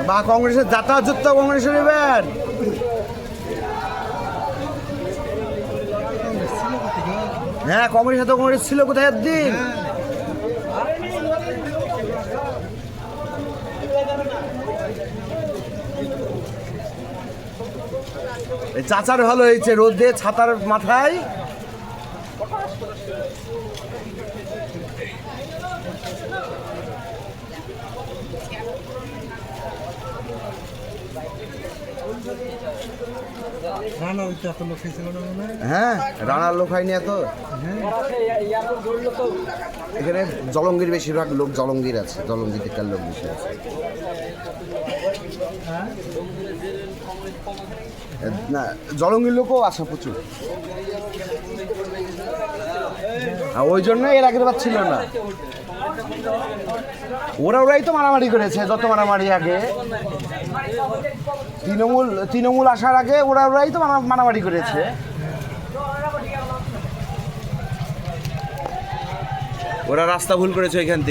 বা কংগ্রেসের যাতায়াত যুক্ত কংগ্রেসের এবার হ্যাঁ কংগ্রেস তো কংগ্রেস ছিল কোথায় একদিন চাচার ভালো হয়েছে রোদে ছাতার মাথায় হ্যাঁ রানার লোক হয়নি এত এখানে জলঙ্গির বেশিরভাগ লোক জলঙ্গির আছে জলঙ্গি দিককার লোক বেশি আছে না জলঙ্গির লোকও আছে প্রচুর ওই জন্য এর আগের বার ছিল না ওরাই তো মারামারি করেছে যত মারামারি আগে তৃণমূল আসার আগে ওরাই তো মারামারি করেছে ওরা রাস্তা ভুল করেছে ওইখান থেকে